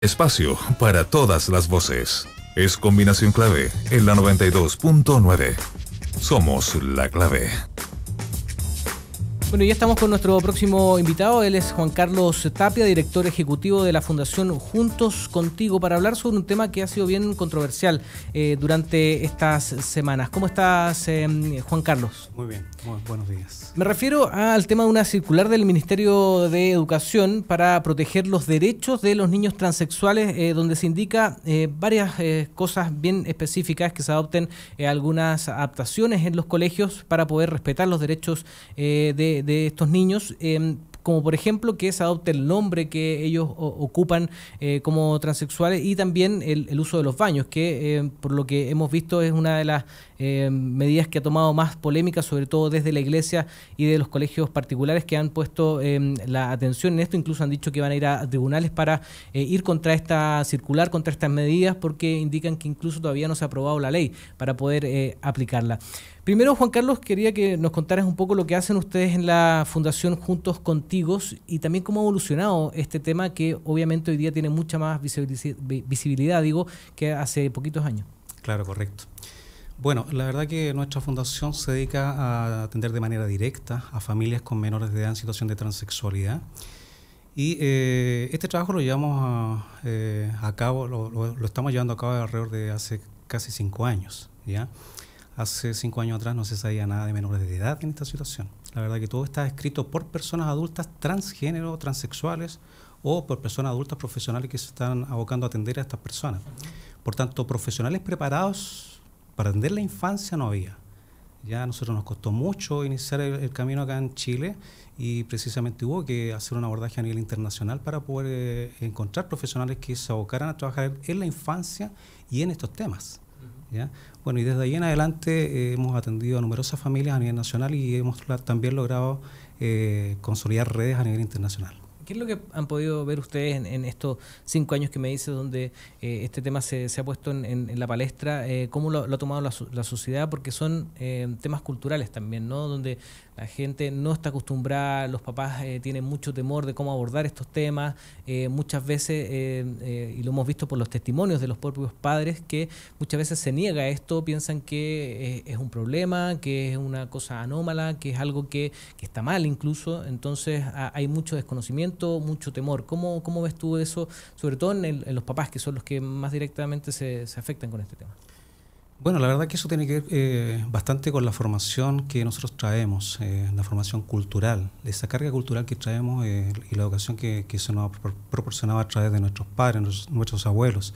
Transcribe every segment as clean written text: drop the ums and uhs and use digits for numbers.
Espacio para todas las voces. Es Combinación Clave en la 92.9. Somos la clave. Bueno, ya estamos con nuestro próximo invitado. Él es Juan Carlos Tapia, director ejecutivo de la Fundación Juntos Contigo, para hablar sobre un tema que ha sido bien controversial durante estas semanas. ¿Cómo estás, Juan Carlos? Muy bien, buenos días. Me refiero al tema de una circular del Ministerio de Educación para proteger los derechos de los niños transexuales, donde se indica varias cosas bien específicas, que se adopten algunas adaptaciones en los colegios para poder respetar los derechos de estos niños, como por ejemplo que se adopte el nombre que ellos ocupan como transexuales, y también el uso de los baños, que por lo que hemos visto es una de las medidas que ha tomado más polémica, sobre todo desde la iglesia y de los colegios particulares, que han puesto la atención en esto. Incluso han dicho que van a ir a tribunales para ir contra esta circular, contra estas medidas, porque indican que incluso todavía no se ha aprobado la ley para poder aplicarla. Primero, Juan Carlos, quería que nos contaras un poco lo que hacen ustedes en la Fundación Juntos Contigo y también cómo ha evolucionado este tema, que obviamente hoy día tiene mucha más visibilidad, que hace poquitos años. Claro, correcto. Bueno, la verdad que nuestra fundación se dedica a atender de manera directa a familias con menores de edad en situación de transexualidad. Y este trabajo lo llevamos a cabo, lo estamos llevando a cabo alrededor de hace casi 5 años, ¿ya? Hace 5 años atrás no se sabía nada de menores de edad en esta situación. La verdad que todo está escrito por personas adultas transgénero, transexuales, o por personas adultas profesionales que se están abocando a atender a estas personas. Por tanto, profesionales preparados para atender la infancia no había. Ya a nosotros nos costó mucho iniciar el camino acá en Chile, y precisamente hubo que hacer un abordaje a nivel internacional para poder encontrar profesionales que se abocaran a trabajar en la infancia y en estos temas, ¿ya? Bueno, y desde ahí en adelante hemos atendido a numerosas familias a nivel nacional y hemos también logrado consolidar redes a nivel internacional. ¿Qué es lo que han podido ver ustedes en estos 5 años que me dice, donde este tema se ha puesto en la palestra? ¿Cómo lo ha tomado la sociedad? Porque son temas culturales también, ¿no? Donde la gente no está acostumbrada, los papás tienen mucho temor de cómo abordar estos temas. Muchas veces, y lo hemos visto por los testimonios de los propios padres, que muchas veces se niega a esto, piensan que es un problema, que es una cosa anómala, que es algo que está mal incluso. Entonces hay mucho desconocimiento, mucho temor. ¿Cómo ves tú eso, sobre todo en los papás, que son los que más directamente se afectan con este tema? Bueno, la verdad que eso tiene que ver bastante con la formación que nosotros traemos, la formación cultural, esa carga cultural que traemos y la educación que se nos ha proporcionado a través de nuestros padres, nuestros abuelos.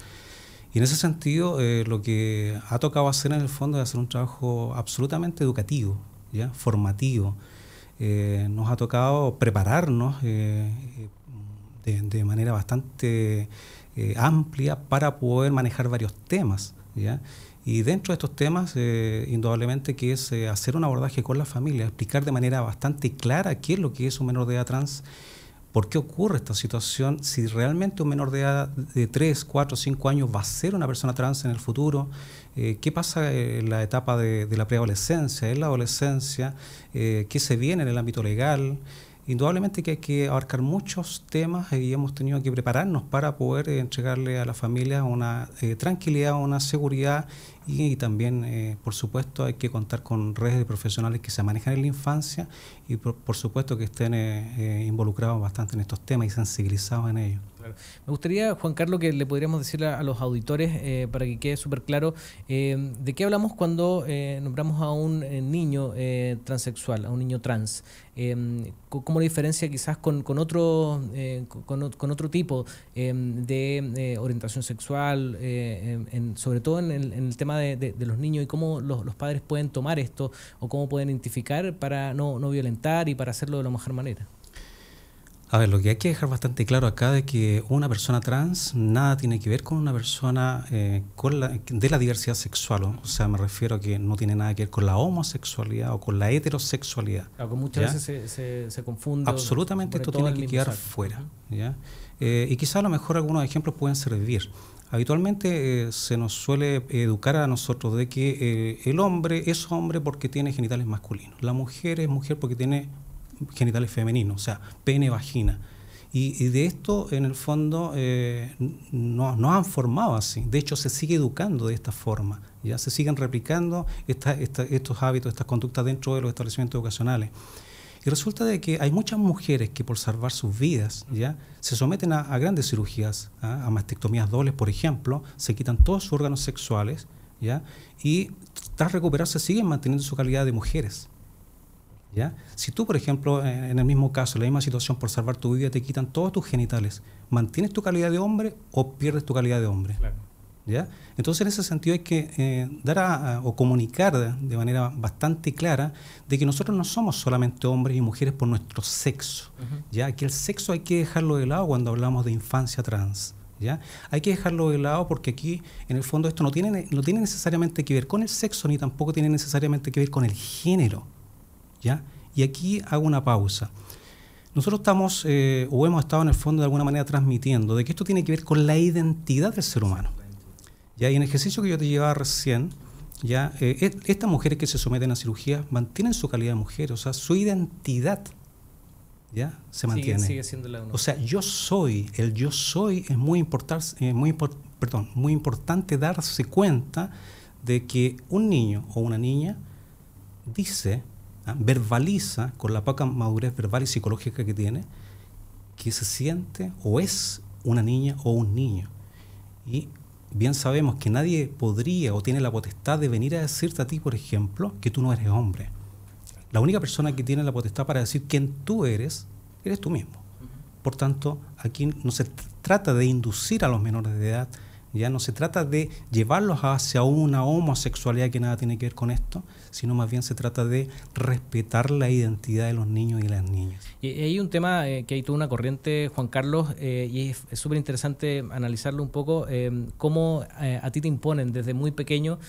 Y en ese sentido, lo que ha tocado hacer en el fondo es hacer un trabajo absolutamente educativo, ¿ya? Formativo. Nos ha tocado prepararnos de manera bastante amplia para poder manejar varios temas, ¿ya? Y dentro de estos temas, indudablemente que es hacer un abordaje con la familia, explicar de manera bastante clara qué es lo que es un menor de edad trans, por qué ocurre esta situación, si realmente un menor de edad de 3, 4, 5 años va a ser una persona trans en el futuro, qué pasa en la etapa de la preadolescencia, en la adolescencia, qué se viene en el ámbito legal. Indudablemente que hay que abarcar muchos temas y hemos tenido que prepararnos para poder entregarle a la familia una tranquilidad, una seguridad, y también, por supuesto, hay que contar con redes de profesionales que se manejan en la infancia y, por supuesto, que estén involucrados bastante en estos temas y sensibilizados en ellos. Claro. Me gustaría, Juan Carlos, que le podríamos decir a los auditores, para que quede súper claro, de qué hablamos cuando nombramos a un niño transexual, a un niño trans. ¿Cómo la diferencia quizás con otro tipo de orientación sexual, sobre todo en el tema de los niños, y cómo los padres pueden tomar esto o cómo pueden identificar para no violentar y para hacerlo de la mejor manera? A ver, lo que hay que dejar bastante claro acá es que una persona trans nada tiene que ver con una persona de la diversidad sexual, ¿no? O sea, me refiero a que no tiene nada que ver con la homosexualidad o con la heterosexualidad. Claro, que muchas veces se confunde. Absolutamente, esto tiene que quedar fuera, ¿ya? Y quizá a lo mejor algunos ejemplos pueden servir. Habitualmente se nos suele educar a nosotros de que el hombre es hombre porque tiene genitales masculinos, la mujer es mujer porque tiene genitales femeninos, o sea, pene, vagina. Y de esto, en el fondo, nos han formado así. De hecho, se sigue educando de esta forma. Ya se siguen replicando estos hábitos, estas conductas dentro de los establecimientos educacionales. Y resulta de que hay muchas mujeres que por salvar sus vidas ya se someten a grandes cirugías, a mastectomías dobles, por ejemplo, se quitan todos sus órganos sexuales, ¿ya? Y tras recuperarse siguen manteniendo su calidad de mujeres. ¿Ya? Si tú, por ejemplo, en el mismo caso, en la misma situación, por salvar tu vida, te quitan todos tus genitales, ¿mantienes tu calidad de hombre o pierdes tu calidad de hombre? Claro. ¿Ya? Entonces, en ese sentido hay que dar o comunicar de manera bastante clara de que nosotros no somos solamente hombres y mujeres por nuestro sexo. ¿Ya? Que el sexo hay que dejarlo de lado cuando hablamos de infancia trans. ¿Ya? Hay que dejarlo de lado porque aquí, en el fondo, esto no tiene necesariamente que ver con el sexo ni tampoco tiene necesariamente que ver con el género. ¿Ya? Y aquí hago una pausa. Nosotros estamos, o hemos estado en el fondo de alguna manera transmitiendo de que esto tiene que ver con la identidad del ser humano. ¿Ya? Y en el ejercicio que yo te llevaba recién, ¿ya? Estas mujeres que se someten a cirugía mantienen su calidad de mujer, o sea, su identidad, ¿ya? Se mantiene. Sigue siendo la uno. O sea, el yo soy es muy importante darse cuenta de que un niño o una niña dice, verbaliza con la poca madurez verbal y psicológica que tiene, que se siente o es una niña o un niño. Y bien sabemos que nadie podría o tiene la potestad de venir a decirte a ti, por ejemplo, que tú no eres hombre. La única persona que tiene la potestad para decir quién tú eres tú mismo. Por tanto, aquí no se trata de inducir a los menores de edad, ya no se trata de llevarlos hacia una homosexualidad que nada tiene que ver con esto, sino más bien se trata de respetar la identidad de los niños y las niñas. Y hay un tema que hay toda una corriente, Juan Carlos, y es súper interesante analizarlo un poco, cómo a ti te imponen desde muy pequeño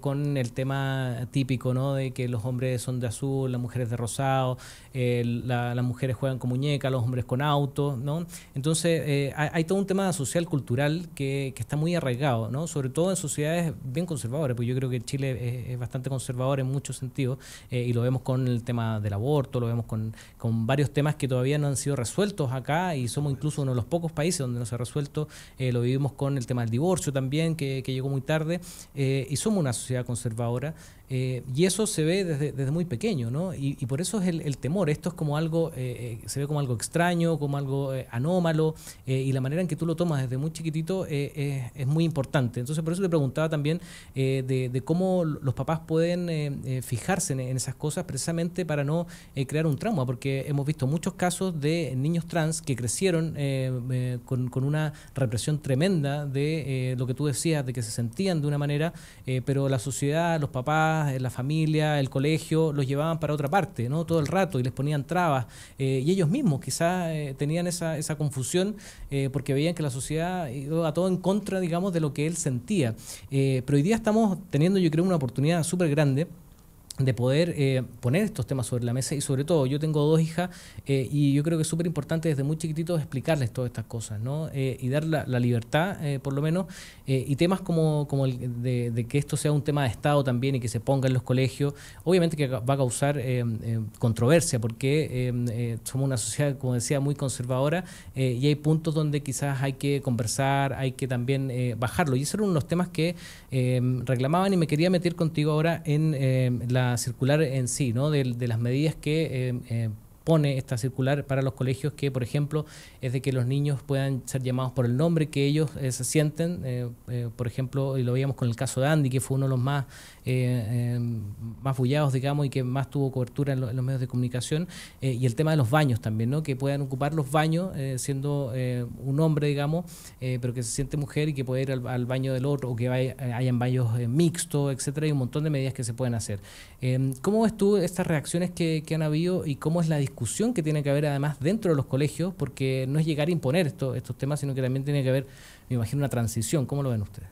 con el tema típico, ¿no? De que los hombres son de azul, las mujeres de rosado, las mujeres juegan con muñecas, los hombres con autos, ¿no? Entonces hay todo un tema social, cultural que está muy arraigado, ¿no? Sobre todo en sociedades bien conservadoras, porque yo creo que Chile es bastante conservador en muchos sentidos, y lo vemos con el tema del aborto, lo vemos con varios temas que todavía no han sido resueltos acá, y somos incluso uno de los pocos países donde no se ha resuelto. Lo vivimos con el tema del divorcio también, que llegó muy tarde, y somos una sociedad conservadora. Y eso se ve desde muy pequeño, ¿no? Y por eso es el temor. Esto es como algo, se ve como algo extraño, como algo anómalo, y la manera en que tú lo tomas desde muy chiquitito es muy importante. Entonces, por eso te preguntaba también de cómo los papás pueden fijarse en esas cosas precisamente para no crear un trauma, porque hemos visto muchos casos de niños trans que crecieron con una represión tremenda de lo que tú decías, de que se sentían de una manera, pero la sociedad, los papás, la familia, el colegio, los llevaban para otra parte, ¿no? Todo el rato, y les ponían trabas, y ellos mismos quizás tenían esa confusión porque veían que la sociedad iba todo en contra, digamos, de lo que él sentía. Pero hoy día estamos teniendo, yo creo, una oportunidad súper grande de poder poner estos temas sobre la mesa, y sobre todo, yo tengo 2 hijas y yo creo que es súper importante desde muy chiquititos explicarles todas estas cosas, ¿no? Y dar la libertad, por lo menos, y temas como el de que esto sea un tema de Estado también y que se ponga en los colegios, obviamente que va a causar controversia, porque somos una sociedad, como decía, muy conservadora, y hay puntos donde quizás hay que conversar, hay que también bajarlo, y esos eran unos temas que reclamaban, y me quería meter contigo ahora en la circular en sí, ¿no? De las medidas que pone esta circular para los colegios, que por ejemplo es de que los niños puedan ser llamados por el nombre que ellos se sienten, por ejemplo, y lo veíamos con el caso de Andy, que fue uno de los más bullados, digamos, y que más tuvo cobertura en los medios de comunicación, y el tema de los baños también, ¿no? Que puedan ocupar los baños siendo un hombre, digamos, pero que se siente mujer y que puede ir al baño del otro, o que hayan baños mixtos, etcétera. Hay un montón de medidas que se pueden hacer. ¿Cómo ves tú estas reacciones que han habido, y cómo es la discusión que tiene que haber además dentro de los colegios? Porque no es llegar a imponer estos temas, sino que también tiene que haber, me imagino, una transición. ¿Cómo lo ven ustedes?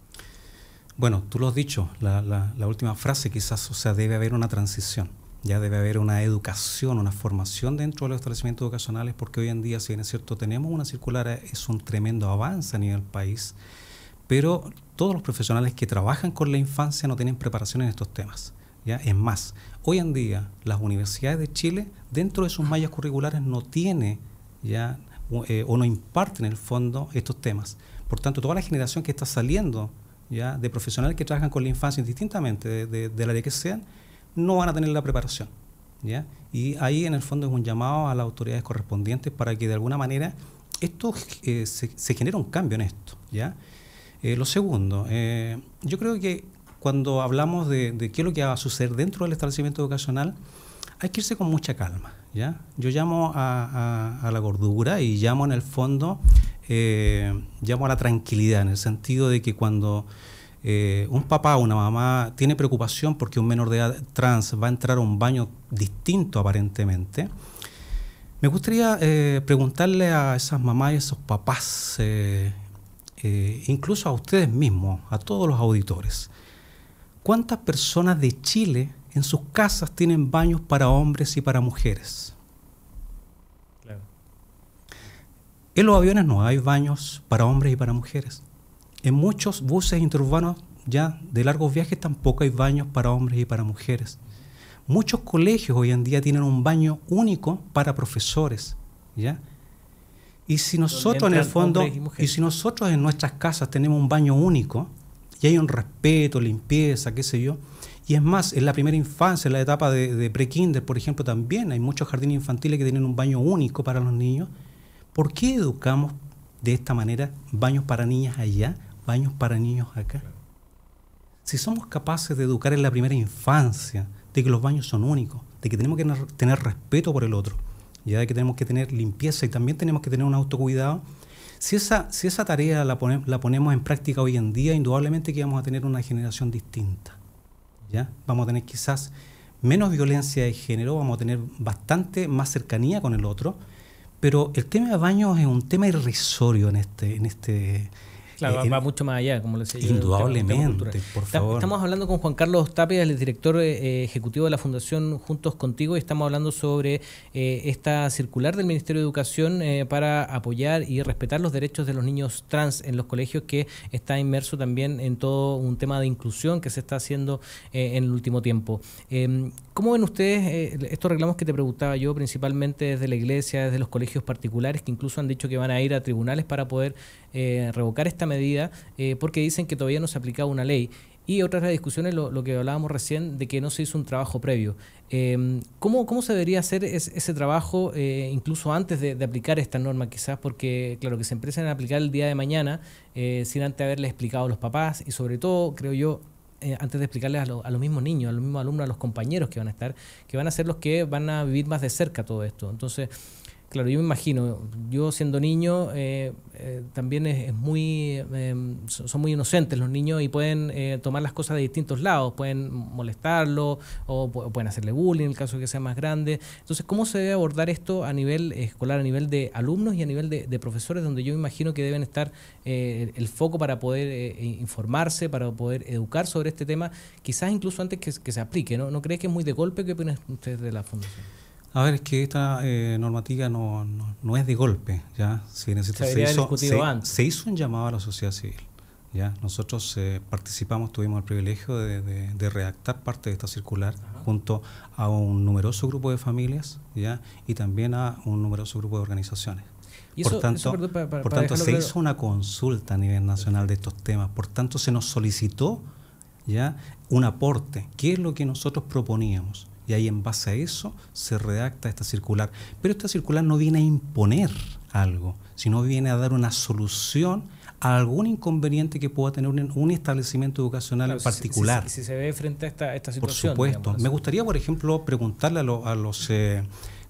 Bueno, tú lo has dicho, la última frase quizás, o sea, debe haber una transición, ya debe haber una educación, una formación dentro de los establecimientos educacionales, porque hoy en día, si bien es cierto, tenemos una circular, es un tremendo avance a nivel país, pero todos los profesionales que trabajan con la infancia no tienen preparación en estos temas. ¿Ya? Es más, hoy en día las universidades de Chile, dentro de sus mallas curriculares, no tiene ya o no imparten en el fondo estos temas. Por tanto, toda la generación que está saliendo ya de profesionales que trabajan con la infancia, indistintamente del área que sean, no van a tener la preparación, ¿ya? Y ahí en el fondo es un llamado a las autoridades correspondientes para que de alguna manera esto se genere un cambio en esto, ¿ya? Lo segundo, yo creo que cuando hablamos de qué es lo que va a suceder dentro del establecimiento educacional, hay que irse con mucha calma, ¿ya? Yo llamo a la cordura y llamo en el fondo, llamo a la tranquilidad, en el sentido de que cuando un papá o una mamá tiene preocupación porque un menor de edad trans va a entrar a un baño distinto aparentemente, me gustaría preguntarle a esas mamás y a esos papás, incluso a ustedes mismos, a todos los auditores, ¿cuántas personas de Chile en sus casas tienen baños para hombres y para mujeres? Claro. En los aviones no hay baños para hombres y para mujeres. En muchos buses interurbanos ya de largos viajes tampoco hay baños para hombres y para mujeres. Muchos colegios hoy en día tienen un baño único para profesores, ¿ya? Y si nosotros en el fondo, y si nosotros en nuestras casas tenemos un baño único y hay un respeto, limpieza, qué sé yo, y es más, en la primera infancia, en la etapa de pre-kinder, por ejemplo, también hay muchos jardines infantiles que tienen un baño único para los niños. ¿Por qué educamos de esta manera baños para niñas allá, baños para niños acá? Si somos capaces de educar en la primera infancia de que los baños son únicos, de que tenemos que tener respeto por el otro, ya de que tenemos que tener limpieza y también tenemos que tener un autocuidado, si esa tarea la ponemos en práctica hoy en día, indudablemente que vamos a tener una generación distinta, ¿ya? Vamos a tener quizás menos violencia de género, vamos a tener bastante más cercanía con el otro, pero el tema de baños es un tema irrisorio en este Claro, va mucho más allá, como le decía yo. Indudablemente, por favor. Estamos hablando con Juan Carlos Tapia, el director ejecutivo de la Fundación Juntos Contigo, y estamos hablando sobre esta circular del Ministerio de Educación para apoyar y respetar los derechos de los niños trans en los colegios, que está inmerso también en todo un tema de inclusión que se está haciendo en el último tiempo. ¿Cómo ven ustedes estos reclamos que te preguntaba yo, principalmente desde la iglesia, desde los colegios particulares, que incluso han dicho que van a ir a tribunales para poder revocar esta medida, porque dicen que todavía no se aplicaba una ley? Y otra de las discusiones, lo que hablábamos recién, de que no se hizo un trabajo previo. ¿Cómo se debería hacer ese trabajo incluso antes de aplicar esta norma? Quizás porque, claro, que se empiecen a aplicar el día de mañana sin antes haberles explicado a los papás y sobre todo, creo yo, antes de explicarles a los mismos niños, a los mismos alumnos, a los compañeros que van a estar, que van a ser los que van a vivir más de cerca todo esto. Entonces, claro, yo me imagino, yo siendo niño, también son muy inocentes los niños y pueden tomar las cosas de distintos lados, pueden molestarlo o pueden hacerle bullying en el caso de que sea más grande. Entonces, ¿cómo se debe abordar esto a nivel escolar, a nivel de alumnos y a nivel de profesores, donde yo me imagino que deben estar el foco para poder informarse, para poder educar sobre este tema, quizás incluso antes que se aplique, ¿no? ¿No cree que es muy de golpe? ¿Qué opinan ustedes de la Fundación? A ver, es que esta normativa no es de golpe, ¿ya? Se hizo un llamado a la sociedad civil, ¿ya? Nosotros participamos, tuvimos el privilegio de redactar parte de esta circular junto a un numeroso grupo de familias, ¿ya? Y también a un numeroso grupo de organizaciones. Por tanto, se hizo una consulta a nivel nacional de estos temas, por tanto se nos solicitó, ¿ya?, un aporte, qué es lo que nosotros proponíamos. Y ahí en base a eso se redacta esta circular. Pero esta circular no viene a imponer algo, sino viene a dar una solución a algún inconveniente que pueda tener un establecimiento educacional en particular. Si se ve frente a esta situación. Por supuesto. Digamos, me gustaría, por ejemplo, preguntarle a los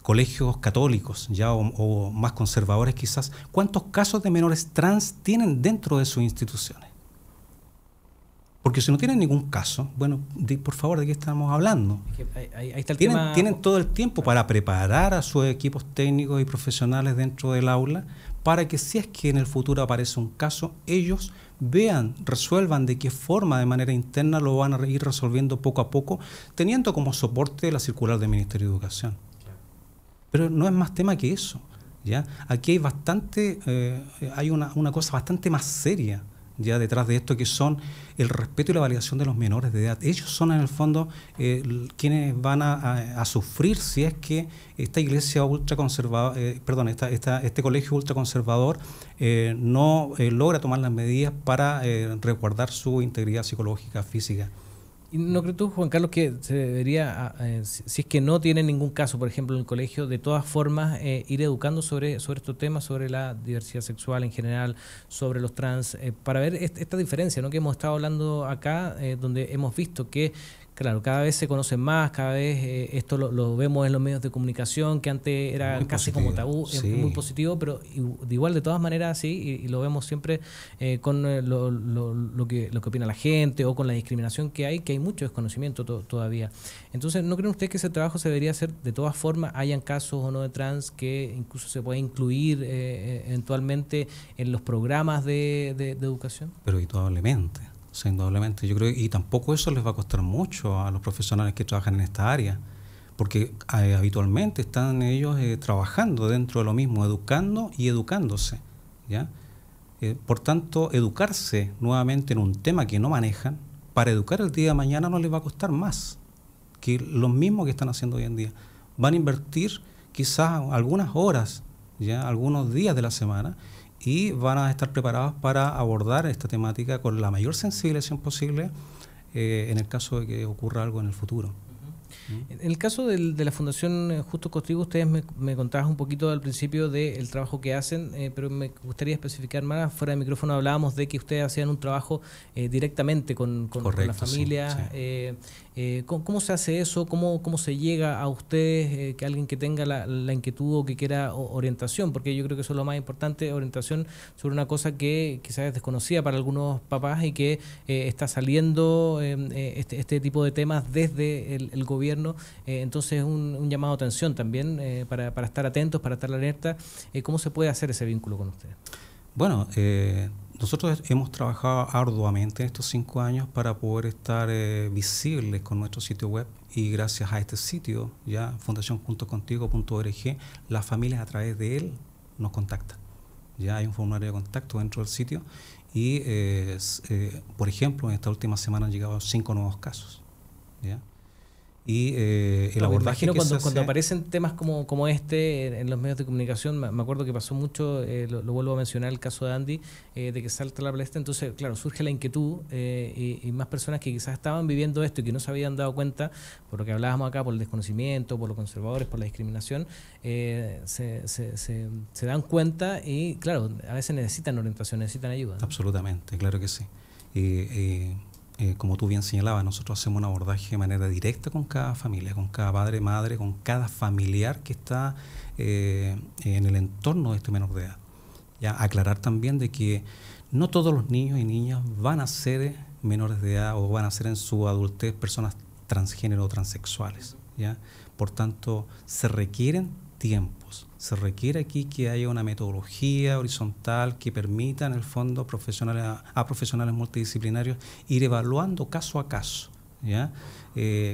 colegios católicos, ya o más conservadores quizás, ¿cuántos casos de menores trans tienen dentro de sus instituciones? Porque si no tienen ningún caso, bueno, por favor, ¿de qué estamos hablando? Ahí está el tema. Tienen todo el tiempo para preparar a sus equipos técnicos y profesionales dentro del aula para que si es que en el futuro aparece un caso, ellos vean, resuelvan de qué forma, de manera interna, lo van a ir resolviendo poco a poco, teniendo como soporte la circular del Ministerio de Educación. Pero no es más tema que eso, ¿ya? Aquí hay hay una cosa bastante más seria, ya detrás de esto, que son el respeto y la validación de los menores de edad. Ellos son en el fondo quienes van a sufrir si es que esta iglesia ultraconservadora, este colegio ultraconservador no logra tomar las medidas para resguardar su integridad psicológica, física. ¿Y no crees tú, Juan Carlos, que se debería, si es que no tiene ningún caso, por ejemplo, en el colegio, de todas formas ir educando sobre estos temas, sobre la diversidad sexual en general, sobre los trans, para ver esta diferencia, ¿no?, que hemos estado hablando acá, donde hemos visto que, claro, cada vez se conocen más, cada vez esto lo vemos en los medios de comunicación, que antes era muy casi positivo, como tabú, sí, muy positivo, pero igual de todas maneras sí, y lo vemos siempre con lo que opina la gente o con la discriminación que hay mucho desconocimiento todavía. Entonces, ¿no creen ustedes que ese trabajo se debería hacer de todas formas, hayan casos o no de trans, que incluso se puede incluir eventualmente en los programas de educación? Pero indudablemente. O sea, indudablemente, yo creo, y tampoco eso les va a costar mucho a los profesionales que trabajan en esta área, porque habitualmente están ellos trabajando dentro de lo mismo, educando y educándose, ¿ya? Por tanto, educarse nuevamente en un tema que no manejan, para educar el día de mañana no les va a costar más que los mismos que están haciendo hoy en día. Van a invertir quizás algunas horas, ¿ya?, algunos días de la semana, y van a estar preparados para abordar esta temática con la mayor sensibilización posible en el caso de que ocurra algo en el futuro. En el caso de la Fundación Justo Contigo, ustedes me contaban un poquito al principio del trabajo que hacen, pero me gustaría especificar más. Fuera de micrófono hablábamos de que ustedes hacían un trabajo directamente con la familia. Sí, sí. ¿Cómo se hace eso? ¿Cómo se llega a ustedes, que alguien que tenga la inquietud o que quiera orientación? Porque yo creo que eso es lo más importante, orientación sobre una cosa que quizás es desconocida para algunos papás y que está saliendo este tipo de temas desde el gobierno. Entonces un llamado de atención también para estar atentos, para estar alerta. ¿Cómo se puede hacer ese vínculo con ustedes? Bueno, nosotros hemos trabajado arduamente en estos 5 años para poder estar visibles con nuestro sitio web, y gracias a este sitio, ya fundacionjuntocontigo.org, las familias a través de él nos contactan. Ya hay un formulario de contacto dentro del sitio y, por ejemplo, en esta última semana han llegado 5 nuevos casos, ¿ya? Y el abordaje que cuando aparecen temas como este en los medios de comunicación, me acuerdo que pasó mucho, lo vuelvo a mencionar, el caso de Andy, de que salta la palestra. Entonces, claro, surge la inquietud y más personas que quizás estaban viviendo esto y que no se habían dado cuenta, por lo que hablábamos acá, por el desconocimiento, por los conservadores, por la discriminación, se dan cuenta y, claro, a veces necesitan orientación, necesitan ayuda, ¿no? Absolutamente, claro que sí. Como tú bien señalabas, nosotros hacemos un abordaje de manera directa con cada familia, con cada padre, madre, con cada familiar que está en el entorno de este menor de edad. Ya, aclarar también de que no todos los niños y niñas van a ser menores de edad o van a ser en su adultez personas transgénero o transexuales, ¿ya? Por tanto, se requieren tiempos. Se requiere aquí que haya una metodología horizontal que permita, en el fondo, a profesionales multidisciplinarios ir evaluando caso a caso, ¿ya?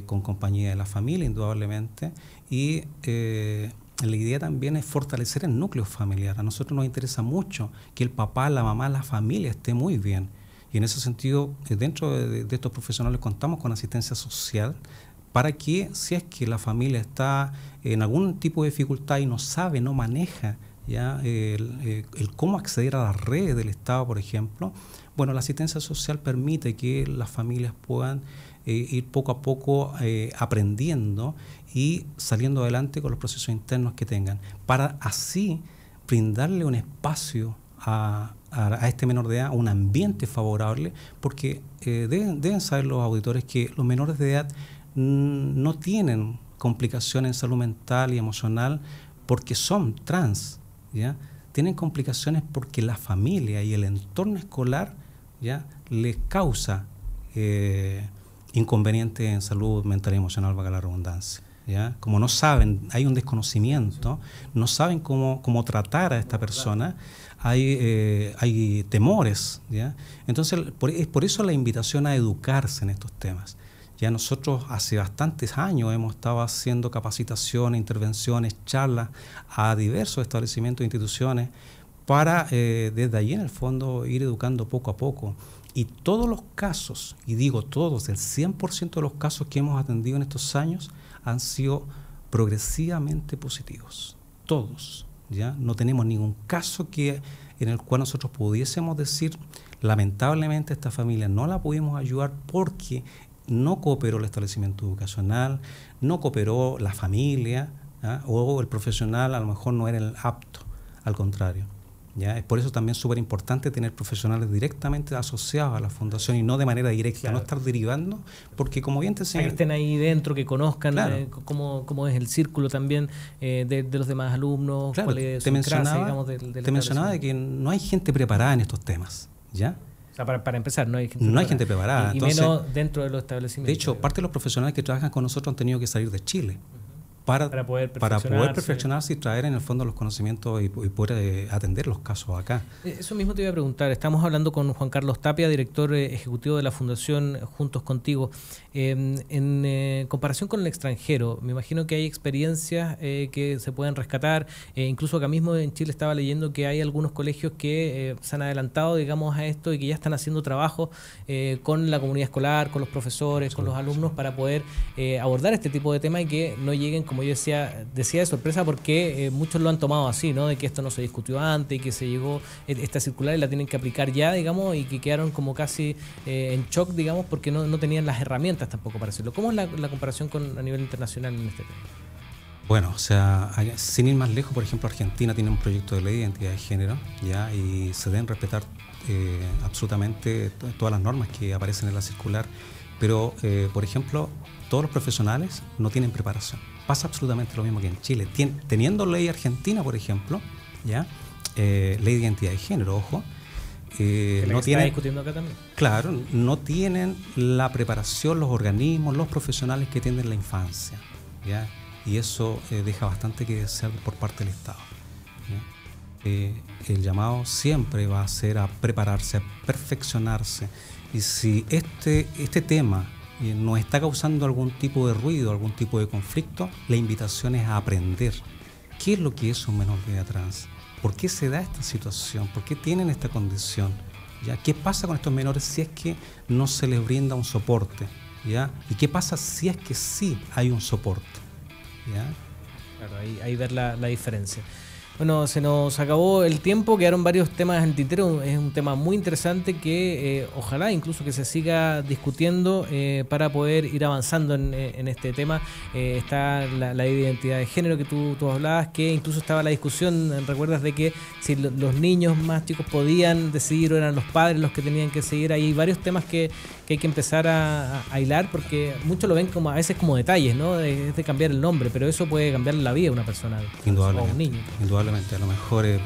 Con compañía de la familia, indudablemente, y la idea también es fortalecer el núcleo familiar. A nosotros nos interesa mucho que el papá, la mamá, la familia esté muy bien, y en ese sentido, dentro de estos profesionales contamos con asistencia social, para que, si es que la familia está en algún tipo de dificultad y no sabe, no maneja ya el cómo acceder a las redes del Estado, por ejemplo, bueno, la asistencia social permite que las familias puedan ir poco a poco aprendiendo y saliendo adelante con los procesos internos que tengan, para así brindarle un espacio a este menor de edad, un ambiente favorable, porque deben saber los auditores que los menores de edad no tienen complicaciones en salud mental y emocional porque son trans, ¿ya? Tienen complicaciones porque la familia y el entorno escolar, ¿ya?, les causa inconvenientes en salud mental y emocional, valga la redundancia, ¿ya? Como no saben, hay un desconocimiento, no saben cómo tratar a esta persona, hay temores, ¿ya? Entonces, por eso la invitación a educarse en estos temas. Ya nosotros hace bastantes años hemos estado haciendo capacitaciones, intervenciones, charlas a diversos establecimientos e instituciones para desde allí en el fondo ir educando poco a poco. Y todos los casos, y digo todos, el 100% de los casos que hemos atendido en estos años han sido progresivamente positivos. Todos, ¿ya? No tenemos ningún caso en el cual nosotros pudiésemos decir, lamentablemente esta familia no la pudimos ayudar porque no cooperó el establecimiento educacional, no cooperó la familia, ¿ya? O el profesional a lo mejor no era el apto, al contrario. ¿Ya? Es por eso también súper importante tener profesionales directamente asociados a la fundación y no de manera directa, claro. No estar derivando, porque como bien te señalé, que estén ahí dentro, que conozcan, claro. Cómo es el círculo también de los demás alumnos, claro, cuál es te mencionaba de que no hay gente preparada en estos temas, ¿ya? O sea, para empezar, no hay gente preparada. Y entonces, menos dentro de los establecimientos. De hecho, parte de los profesionales que trabajan con nosotros han tenido que salir de Chile. Para poder perfeccionarse y traer en el fondo los conocimientos y poder atender los casos acá. Eso mismo te iba a preguntar. Estamos hablando con Juan Carlos Tapia, director ejecutivo de la Fundación Juntos Contigo. En comparación con el extranjero, me imagino que hay experiencias que se pueden rescatar. Incluso acá mismo en Chile estaba leyendo que hay algunos colegios que se han adelantado, digamos, a esto y que ya están haciendo trabajo con la comunidad escolar, con los profesores, con los alumnos para poder abordar este tipo de temas y que no lleguen, como yo decía de sorpresa, porque muchos lo han tomado así, ¿no? De que esto no se discutió antes y que se llegó esta circular y la tienen que aplicar ya, digamos, y que quedaron como casi en shock, digamos, porque no tenían las herramientas tampoco para hacerlo. ¿Cómo es la comparación a nivel internacional en este tema? Bueno, o sea, sin ir más lejos, por ejemplo, Argentina tiene un proyecto de ley de identidad de género, ¿ya? Y se deben respetar absolutamente todas las normas que aparecen en la circular, pero, por ejemplo, todos los profesionales no tienen preparación. Pasa absolutamente lo mismo que en Chile. Teniendo ley argentina, por ejemplo, ¿ya? Ley de identidad de género, ojo, no tienen, discutiendo acá también. Claro, no tienen la preparación, los organismos, los profesionales que tienen la infancia, ¿ya? Y eso deja bastante que desear por parte del Estado, ¿ya? El llamado siempre va a ser a prepararse, a perfeccionarse. Y si este tema nos está causando algún tipo de ruido, algún tipo de conflicto, la invitación es a aprender qué es lo que es un menor de edad trans, por qué se da esta situación, por qué tienen esta condición, ¿ya? ¿Qué pasa con estos menores si es que no se les brinda un soporte, ¿ya? ¿Y qué pasa si es que sí hay un soporte, ¿ya? Claro, ahí ver la diferencia. Bueno, se nos acabó el tiempo, quedaron varios temas en el tintero, es un tema muy interesante que ojalá incluso que se siga discutiendo para poder ir avanzando en este tema. Está la identidad de género que tú hablabas, que incluso estaba la discusión, ¿recuerdas? De que si los niños más chicos podían decidir o eran los padres los que tenían que seguir. Hay varios temas que hay que empezar a hilar, porque muchos lo ven como a veces como detalles, ¿no? De cambiar el nombre, pero eso puede cambiar la vida de una persona o a un niño. Indudablemente. A lo mejor es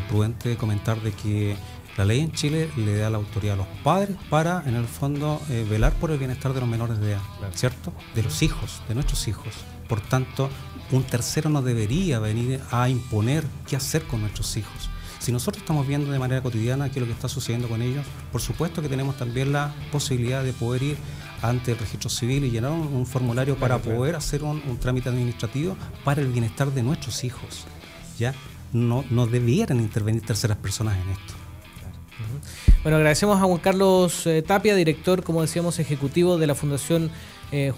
prudente comentar de que la ley en Chile le da la autoridad a los padres para, en el fondo, velar por el bienestar de los menores de edad, ¿cierto? De los hijos, de nuestros hijos. Por tanto, un tercero no debería venir a imponer qué hacer con nuestros hijos. Si nosotros estamos viendo de manera cotidiana qué es lo que está sucediendo con ellos, por supuesto que tenemos también la posibilidad de poder ir ante el registro civil y llenar un formulario para poder hacer un trámite administrativo para el bienestar de nuestros hijos, ¿ya? No debieran intervenir terceras personas en esto. Bueno, agradecemos a Juan Carlos Tapia, director, como decíamos, ejecutivo de la Fundación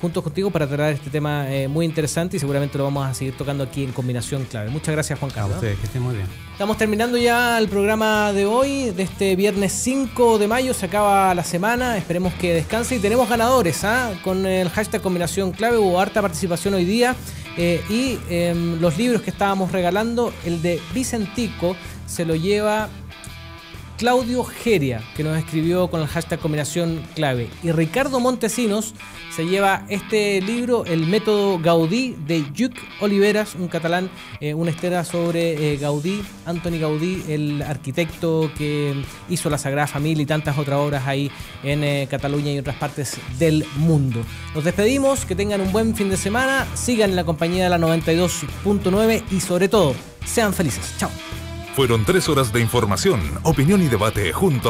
Juntos Contigo, para tratar este tema muy interesante, y seguramente lo vamos a seguir tocando aquí en Combinación Clave. Muchas gracias, Juan Carlos. A ustedes, que estén muy bien. Estamos terminando ya el programa de hoy, de este viernes 5 de mayo. Se acaba la semana, esperemos que descanse, y tenemos ganadores, con el hashtag Combinación Clave. Hubo harta participación hoy día, y los libros que estábamos regalando, el de Vicentico se lo lleva Claudio Geria, que nos escribió con el hashtag Combinación Clave, y Ricardo Montesinos se lleva este libro, El método Gaudí, de Lluc Oliveras, un catalán, una historia sobre Gaudí, Antoni Gaudí, el arquitecto que hizo la Sagrada Familia y tantas otras obras ahí en Cataluña y otras partes del mundo. Nos despedimos, que tengan un buen fin de semana, sigan en la compañía de la 92.9 y sobre todo, sean felices. Chao. Fueron 3 horas de información, opinión y debate junto